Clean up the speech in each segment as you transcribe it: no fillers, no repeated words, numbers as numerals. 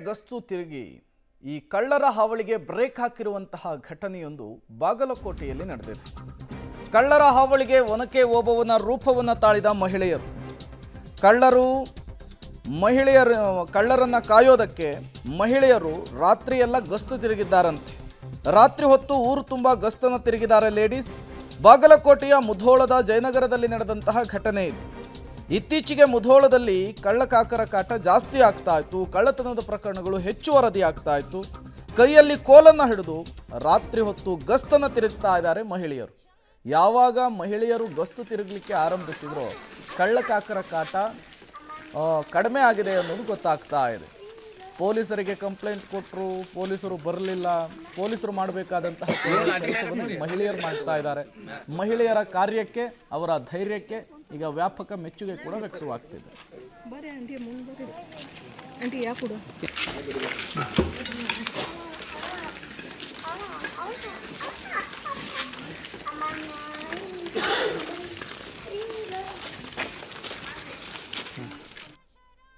ಗಸ್ತು ತಿರುಗಿ ಈ ಕಳ್ಳರ ಹಾವಳಿಗೆ ಬ್ರೇಕ್ ಹಾಕಿರುವಂತಹ ಘಟನೆಯೊಂದು ಬಾಗಲಕೋಟೆಯಲ್ಲಿ ನಡೆದಿದೆ. ಕಳ್ಳರ ಹಾವಳಿಗೆ ಒನಕೆ ಓಬವ್ವನ ರೂಪವನ್ನು ತಾಳಿದ ಮಹಿಳೆಯರು. ಕಳ್ಳರನ್ನ ಕಾಯೋದಕ್ಕೆ ಮಹಿಳೆಯರು ರಾತ್ರಿಯೆಲ್ಲ ಗಸ್ತು ತಿರುಗಿದ್ದಾರಂತೆ. ರಾತ್ರಿ ಹೊತ್ತು ಊರು ತುಂಬ ಗಸ್ತನ್ನು ತಿರುಗಿದ್ದಾರೆ ಲೇಡೀಸ್. ಬಾಗಲಕೋಟೆಯ ಮುಧೋಳದ ಜಯನಗರದಲ್ಲಿ ನಡೆದಂತಹ ಘಟನೆ ಇದು. ಇತ್ತೀಚೆಗೆ ಮುಧೋಳದಲ್ಲಿ ಕಳ್ಳಕಾಕರ ಕಾಟ ಜಾಸ್ತಿ ಆಗ್ತಾ ಇತ್ತು. ಕಳ್ಳತನದ ಪ್ರಕರಣಗಳು ಹೆಚ್ಚು ವರದಿ ಆಗ್ತಾ ಇತ್ತು. ಕೈಯಲ್ಲಿ ಕೋಲನ್ನು ಹಿಡಿದು ರಾತ್ರಿ ಹೊತ್ತು ಗಸ್ತನ್ನು ತಿರುಗ್ತಾ ಇದ್ದಾರೆ ಮಹಿಳೆಯರು. ಯಾವಾಗ ಮಹಿಳೆಯರು ಗಸ್ತು ತಿರುಗಲಿಕ್ಕೆ ಆರಂಭಿಸಿದ್ರೋ ಕಳ್ಳಕಾಕರ ಕಾಟ ಕಡಿಮೆ ಆಗಿದೆ ಅನ್ನೋದು ಗೊತ್ತಾಗ್ತಾ ಇದೆ. ಪೊಲೀಸರಿಗೆ ಕಂಪ್ಲೇಂಟ್ ಕೊಟ್ಟರು, ಪೊಲೀಸರು ಬರಲಿಲ್ಲ. ಪೊಲೀಸರು ಮಾಡಬೇಕಾದಂತಹ ಕೆಲಸವನ್ನು ಮಹಿಳೆಯರು ಮಾಡ್ತಾ ಇದ್ದಾರೆ. ಮಹಿಳೆಯರ ಕಾರ್ಯಕ್ಕೆ, ಅವರ ಧೈರ್ಯಕ್ಕೆ ಈಗ ವ್ಯಾಪಕ ಮೆಚ್ಚುಗೆ ಕೂಡ ವ್ಯಕ್ತವಾಗ್ತಿದೆ.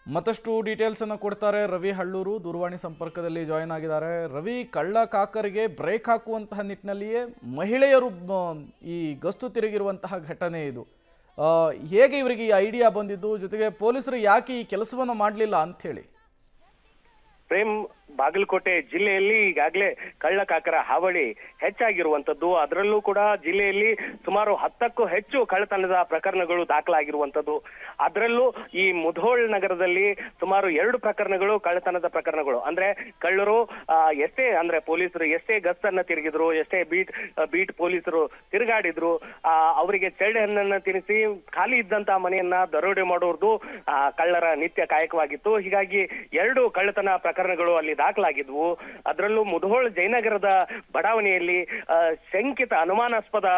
ಮತ್ತಷ್ಟು ಡೀಟೇಲ್ಸ್ ಅನ್ನು ಕೊಡ್ತಾರೆ ರವಿ ಹಳ್ಳೂರು, ದೂರವಾಣಿ ಸಂಪರ್ಕದಲ್ಲಿ ಜಾಯಿನ್ ಆಗಿದ್ದಾರೆ. ರವಿ, ಕಳ್ಳಕಾಕರಿಗೆ ಬ್ರೇಕ್ ಹಾಕುವಂತಹ ನಿಟ್ಟಿನಲ್ಲಿಯೇ ಮಹಿಳೆಯರು ಈ ಗಸ್ತು ತಿರುಗಿರುವಂತಹ ಘಟನೆ ಇದು. ಹೇಗೆ ಇವರಿಗೆ ಈ ಐಡಿಯಾ ಬಂದಿದ್ದು, ಜೊತೆಗೆ ಪೊಲೀಸರು ಯಾಕೆ ಈ ಕೆಲಸವನ್ನು ಮಾಡಲಿಲ್ಲ ಅಂತ ಹೇಳಿ? ಪ್ರೇಮ್, ಬಾಗಲಕೋಟೆ ಜಿಲ್ಲೆಯಲ್ಲಿ ಈಗಾಗಲೇ ಕಳ್ಳಕಾಕರ ಹಾವಳಿ ಹೆಚ್ಚಾಗಿರುವಂತದ್ದು. ಅದರಲ್ಲೂ ಕೂಡ ಜಿಲ್ಲೆಯಲ್ಲಿ ಸುಮಾರು 10ಕ್ಕೂ ಹೆಚ್ಚು ಕಳ್ಳತನದ ಪ್ರಕರಣಗಳು ದಾಖಲಾಗಿರುವಂತದ್ದು. ಅದರಲ್ಲೂ ಈ ಮುಧೋಳ್ ನಗರದಲ್ಲಿ ಸುಮಾರು 2 ಪ್ರಕರಣಗಳು ಕಳ್ಳತನದ ಪ್ರಕರಣಗಳು. ಅಂದ್ರೆ ಕಳ್ಳರು ಎಷ್ಟೇ ಅಂದ್ರೆ ಪೊಲೀಸರು ಎಷ್ಟೇ ಗಸ್ತನ್ನ ತಿರುಗಿದ್ರು, ಎಷ್ಟೇ ಬೀಟ್ ಪೊಲೀಸರು ತಿರುಗಾಡಿದ್ರು, ಅವರಿಗೆ ಚೆಳ್ಳೆ ಹಣ್ಣನ್ನ ತಿನ್ನಿಸಿ ಖಾಲಿ ಇದ್ದಂತ ಮನೆಯನ್ನ ದರೋಡೆ ಮಾಡೋದು ಕಳ್ಳರ ನಿತ್ಯ ಕಾಯಕವಾಗಿತ್ತು. ಹೀಗಾಗಿ 2 ಕಳ್ಳತನ ಪ್ರಕರಣಗಳು ಅಲ್ಲಿ ದಾಖಲಾಗಿದ್ವು. ಅದರಲ್ಲೂ ಮುಧೋಳ್ ಜಯನಗರದ ಬಡಾವಣೆಯಲ್ಲಿ ಶಂಕಿತ ಅನುಮಾನಾಸ್ಪದ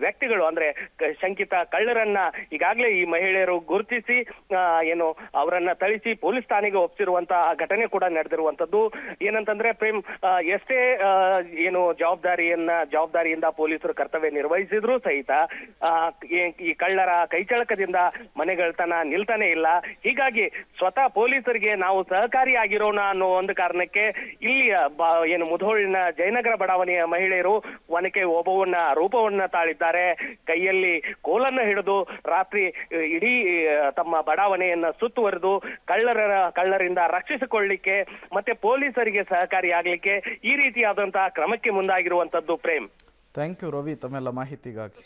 ವ್ಯಕ್ತಿಗಳು ಅಂದ್ರೆ ಶಂಕಿತ ಕಳ್ಳರನ್ನ ಈಗಾಗಲೇ ಈ ಮಹಿಳೆಯರು ಗುರುತಿಸಿ ಅವರನ್ನ ಥಳಿಸಿ ಪೊಲೀಸ್ ಠಾಣೆಗೆ ಒಪ್ಪಿಸಿರುವಂತಹ ಘಟನೆ ಕೂಡ ನಡೆದಿರುವಂತದ್ದು. ಏನಂತಂದ್ರೆ ಪ್ರೇಮ್, ಎಷ್ಟೇ ಜವಾಬ್ದಾರಿಯಿಂದ ಪೊಲೀಸರು ಕರ್ತವ್ಯ ನಿರ್ವಹಿಸಿದ್ರು ಸಹಿತ ಈ ಕಳ್ಳರ ಕೈಚಳಕದಿಂದ ಮನೆಗಳತನ ನಿಲ್ತಾನೆ ಇಲ್ಲ. ಹೀಗಾಗಿ ಸ್ವತಃ ಪೊಲೀಸರಿಗೆ ನಾವು ಸಹಕಾರಿಯಾಗಿರೋಣ ಅನ್ನೋ ಒಂದು ಕಾರಣಕ್ಕೆ ಇಲ್ಲಿ ಮುಧೋಳಿನ ಜಯನಗರ ಬಡಾವಣೆಯ ಮಹಿಳೆಯರು ಒನಕೆ ಓಬವ್ವನ ರೂಪವನ್ನ ತಾಳಿದ್ದಾರೆ. ಕೈಯಲ್ಲಿ ಕೋಲನ್ನ ಹಿಡಿದು ರಾತ್ರಿ ಇಡೀ ತಮ್ಮ ಬಡಾವಣೆಯನ್ನ ಸುತ್ತುವರೆದು ಕಳ್ಳರಿಂದ ರಕ್ಷಿಸಿಕೊಳ್ಳಲಿಕ್ಕೆ ಮತ್ತೆ ಪೊಲೀಸರಿಗೆ ಸಹಕಾರಿಯಾಗಲಿಕ್ಕೆ ಈ ರೀತಿಯಾದಂತಹ ಕ್ರಮಕ್ಕೆ ಮುಂದಾಗಿರುವಂತದ್ದು. ಪ್ರೇಮ್, ಥ್ಯಾಂಕ್ ಯು ರವಿ ತಮ್ಮೆಲ್ಲ ಮಾಹಿತಿಗಾಗಿ.